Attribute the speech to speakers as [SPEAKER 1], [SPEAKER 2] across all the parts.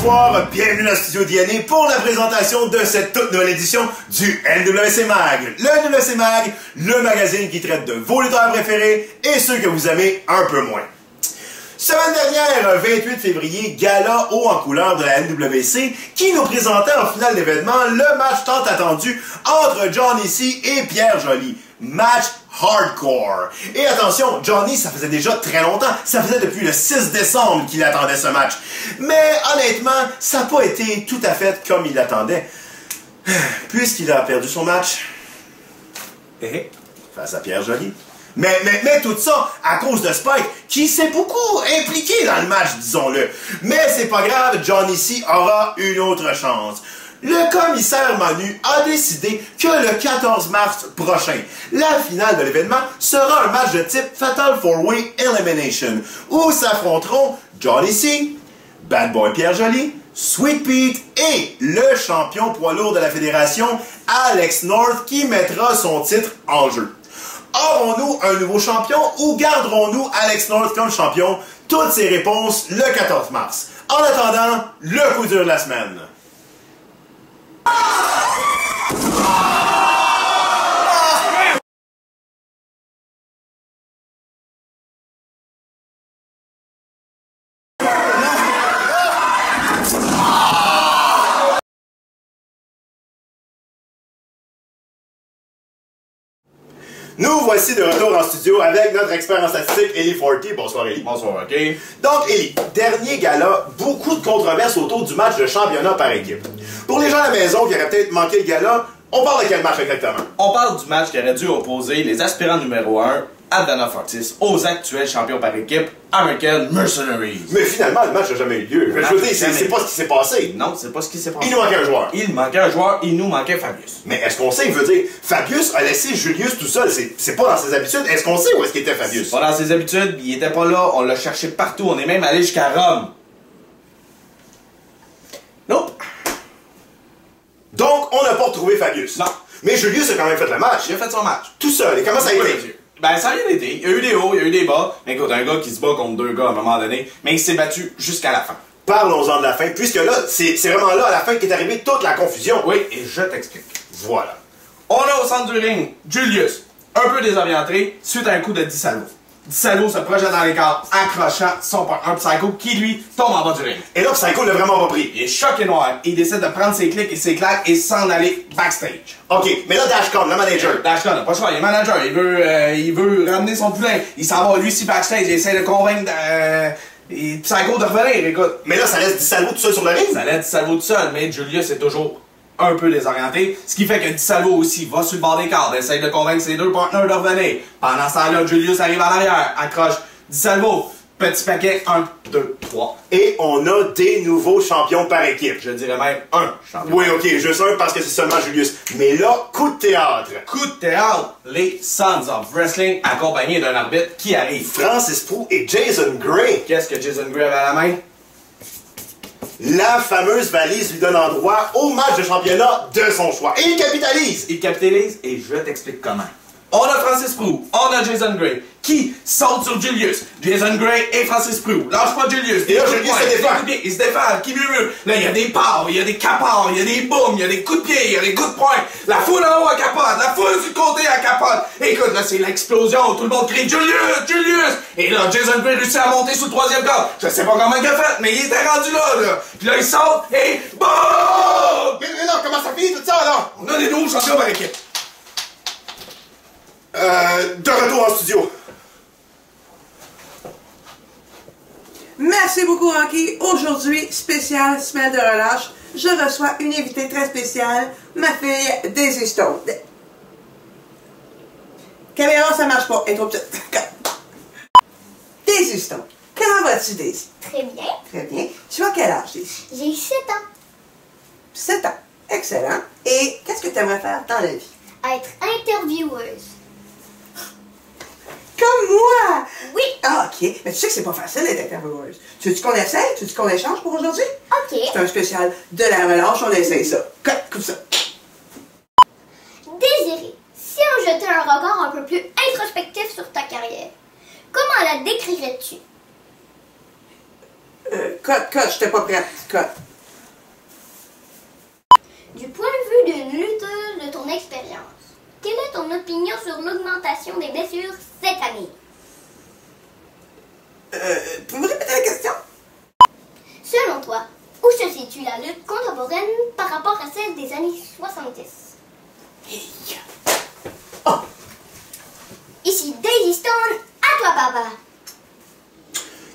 [SPEAKER 1] bonsoir, bienvenue dans le studio d'INA pour la présentation de cette toute nouvelle édition du NWC Mag. Le NWC Mag, le magazine qui traite de vos lutteurs préférés et ceux que vous aimez un peu moins. Semaine dernière, 28 février, gala haut en couleur de la NWC qui nous présentait en finale d'événement le match tant attendu entre Johnny C et Pierre Joly. Match hardcore. Et attention, Johnny, ça faisait déjà très longtemps, ça faisait depuis le 6 décembre qu'il attendait ce match. Mais honnêtement, ça n'a pas été tout à fait comme il l'attendait. Puisqu'il a perdu son match face à Pierre Joly. Mais tout ça à cause de Spike, qui s'est beaucoup impliqué dans le match, disons-le. Mais c'est pas grave, Johnny C aura une autre chance. Le commissaire Manu a décidé que le 14 mars prochain, la finale de l'événement sera un match de type Fatal 4-Way Elimination, où s'affronteront Johnny C, Bad Boy Pierre Joly, Sweet Pete et le champion poids lourd de la fédération, Alex North, qui mettra son titre en jeu. Aurons-nous un nouveau champion ou garderons-nous Alex North comme champion? Toutes ces réponses le 14 mars. En attendant, le coup dur de la semaine. Nous voici de retour en studio avec notre expert en statistique, Eli Forty. Bonsoir, Eli.
[SPEAKER 2] Bonsoir, ok.
[SPEAKER 1] Donc, Eli, dernier gala, beaucoup de controverses autour du match de championnat par équipe. Pour les gens à la maison qui auraient peut-être manqué le gala, on parle de quel match exactement?
[SPEAKER 2] On parle du match qui aurait dû opposer les aspirants numéro 1, Advana Fortis, aux actuels champions par équipe, American Mercenaries.
[SPEAKER 1] Mais finalement, le match n'a jamais eu lieu. Je veux dire, c'est pas ce qui s'est passé.
[SPEAKER 2] Non, c'est pas ce qui s'est passé.
[SPEAKER 1] Il nous manquait un joueur.
[SPEAKER 2] Il manquait un joueur, il nous manquait Fabius.
[SPEAKER 1] Mais est-ce qu'on sait, je veux dire, Fabius a laissé Julius tout seul, c'est pas dans ses habitudes. Est-ce qu'on sait où est-ce qu'il était Fabius?
[SPEAKER 2] Pas dans ses habitudes, il était pas là, on l'a cherché partout, on est même allé jusqu'à Rome. Nope.
[SPEAKER 1] Donc, on n'a pas retrouvé Fabius.
[SPEAKER 2] Non.
[SPEAKER 1] Mais Julius a quand même fait le match.
[SPEAKER 2] Il a fait son match.
[SPEAKER 1] Tout seul. Et comment ça a été?
[SPEAKER 2] Ben, ça a bien été. Il y a eu des hauts, il y a eu des bas. Mais écoute, un gars qui se bat contre deux gars à un moment donné, mais il s'est battu jusqu'à la fin.
[SPEAKER 1] Parlons-en de la fin, puisque là, c'est vraiment là, à la fin, qu'est arrivée toute la confusion.
[SPEAKER 2] Oui, et je t'explique.
[SPEAKER 1] Voilà.
[SPEAKER 2] On a au centre du ring Julius, un peu désorienté, suite à un coup de Disalvo. Disalvo se projette dans les cadres, accrochant son partner Psycho, qui lui tombe en bas du ring.
[SPEAKER 1] Et là, Psycho l'a vraiment pas pris.
[SPEAKER 2] Il est choqué noir, et il décide de prendre ses clics et ses claques et s'en aller backstage.
[SPEAKER 1] OK, mais là, Dashcon, le manager.
[SPEAKER 2] Dashcon n'a pas le choix, il est manager, il veut ramener son poulain. Il s'en va lui aussi backstage, il essaie de convaincre Psycho de revenir, écoute.
[SPEAKER 1] Mais là, ça laisse Disalvo tout seul sur le ring?
[SPEAKER 2] Ça laisse Disalvo tout seul, mais Julius est toujours un peu désorienté, ce qui fait que Disalvo aussi va sur le bord des cadres, essaye de convaincre ses deux partenaires de revenir. Pendant ce temps-là, Julius arrive à l'arrière, accroche Disalvo, petit paquet, 1, 2, 3.
[SPEAKER 1] Et on a des nouveaux champions par équipe.
[SPEAKER 2] Je dirais même un champion.
[SPEAKER 1] Oui, OK, juste un parce que c'est seulement Julius. Mais là, coup de théâtre.
[SPEAKER 2] Coup de théâtre, les Sons of Wrestling, accompagnés d'un arbitre qui arrive.
[SPEAKER 1] Francis Prou et Jason Gray.
[SPEAKER 2] Qu'est-ce que Jason Gray avait à la main?
[SPEAKER 1] La fameuse valise lui donne endroit au match de championnat de son choix. Et il capitalise!
[SPEAKER 2] Il capitalise et je t'explique comment. On a Francis Prou, on a Jason Gray, qui saute sur Julius. Jason Gray et Francis Prou. Lâche pas Julius.
[SPEAKER 1] Et là, Julius se défend.
[SPEAKER 2] Il se défend, qui mieux. Là, il y a des parts, il y a des capards, il y a des boums, il y a des coups de pied, il y a des coups de poing. La foule en haut à capote, la foule du côté à capote. Écoute, là, c'est l'explosion. Tout le monde crie Julius, Julius. Et là, Jason Gray réussit à monter sous le troisième corps. Je sais pas comment il a fait, mais il était rendu là. Puis là, il saute et BOOM!
[SPEAKER 1] Mais là, comment ça finit tout ça, là?
[SPEAKER 2] On a des nouveaux champions par équipe.
[SPEAKER 1] De retour en studio.
[SPEAKER 3] Merci beaucoup, Rocky. Aujourd'hui, spécial semaine de relâche, je reçois une invitée très spéciale, ma fille Daisy Stone. Caméra, ça marche pas, elle est trop petite. Daisy Stone, comment vas-tu, Daisy?
[SPEAKER 4] Très bien.
[SPEAKER 3] Très bien. Tu as quel âge, Daisy?
[SPEAKER 4] J'ai 7 ans.
[SPEAKER 3] 7 ans. Excellent. Et qu'est-ce que tu aimerais faire dans la vie?
[SPEAKER 4] Être intervieweuse.
[SPEAKER 3] Comme moi!
[SPEAKER 4] Oui.
[SPEAKER 3] Ah, OK. Mais tu sais que c'est pas facile d'être intervieweuse. Tu veux qu'on essaye? Tu veux qu'on échange pour aujourd'hui?
[SPEAKER 4] OK.
[SPEAKER 3] C'est un spécial de la relâche, on essaye ça. Comme ça.
[SPEAKER 4] Désirée, si on jetait un regard un peu plus introspectif sur ta carrière, comment la décrirais-tu?
[SPEAKER 3] Cote, j'étais pas prête. Cote.
[SPEAKER 4] Du point de vue d'une lutteuse de ton expérience, quelle est ton opinion sur l'augmentation des blessures cette année?
[SPEAKER 3] Pouvez-vous répéter la question?
[SPEAKER 4] Selon toi, où se situe la lutte contemporaine par rapport à celle des années 70?
[SPEAKER 3] Hey.
[SPEAKER 4] Oh. Ici Daisy Stone, à toi papa!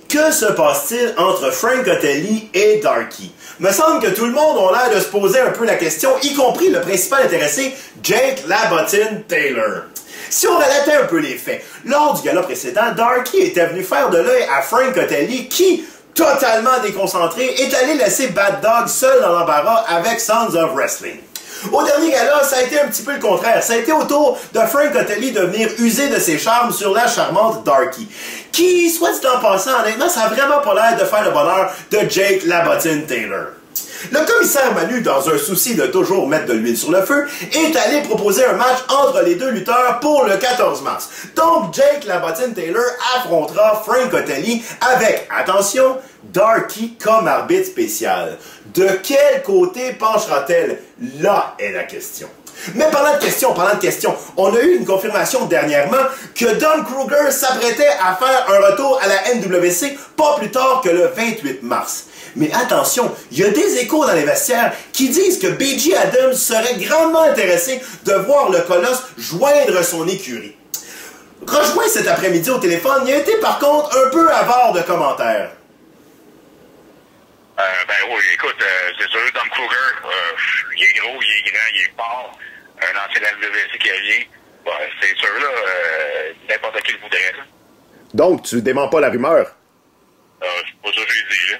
[SPEAKER 1] Que se passe-t-il entre Frank Otelli et Darky? Me semble que tout le monde a l'air de se poser un peu la question, y compris le principal intéressé, Jake LaBottine Taylor. Si on relatait un peu les faits, lors du gala précédent, Darky était venu faire de l'œil à Frank Otelli qui, totalement déconcentré, est allé laisser Bad Dog seul dans l'embarras avec Sons of Wrestling. Au dernier gala, ça a été un petit peu le contraire. Ça a été au tour de Frank Otelli de venir user de ses charmes sur la charmante Darky, qui, soit dit en passant, honnêtement, ça a vraiment pas l'air de faire le bonheur de Jake LaBottine Taylor. Le commissaire Manu, dans un souci de toujours mettre de l'huile sur le feu, est allé proposer un match entre les deux lutteurs pour le 14 mars. Donc, Jake LaBottine Taylor affrontera Frank Otelli avec, attention, Darky comme arbitre spécial. De quel côté penchera-t-elle? Là est la question. Mais parlant de question, on a eu une confirmation dernièrement que Don Kruger s'apprêtait à faire un retour à la NWC pas plus tard que le 28 mars. Mais attention, il y a des échos dans les vestiaires qui disent que B.J. Adams serait grandement intéressé de voir le Colosse joindre son écurie. Rejoint cet après-midi au téléphone, il a été par contre un peu avare de commentaires.
[SPEAKER 5] Ben oui, écoute, c'est sûr, Don Kruger, il est gros, il est grand, il est fort. Un ancien LWC qui revient. Ben, c'est sûr, là, n'importe qui le voudrait, ça.
[SPEAKER 1] Donc, tu démens pas la rumeur?
[SPEAKER 5] C'est pas ça que j'ai dit, là.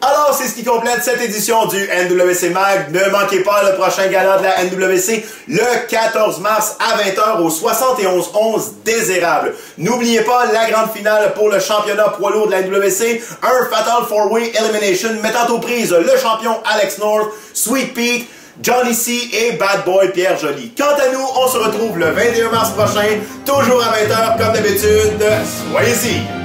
[SPEAKER 1] Alors, c'est ce qui complète cette édition du NWC Mag. Ne manquez pas le prochain gala de la NWC le 14 mars à 20h au 71-11 Désérable. N'oubliez pas la grande finale pour le championnat poids lourd de la NWC, un Fatal 4-Way Elimination mettant aux prises le champion Alex North, Sweet Pete, Johnny C et Bad Boy Pierre Joly. Quant à nous, on se retrouve le 21 mars prochain, toujours à 20h comme d'habitude. Soyez-y!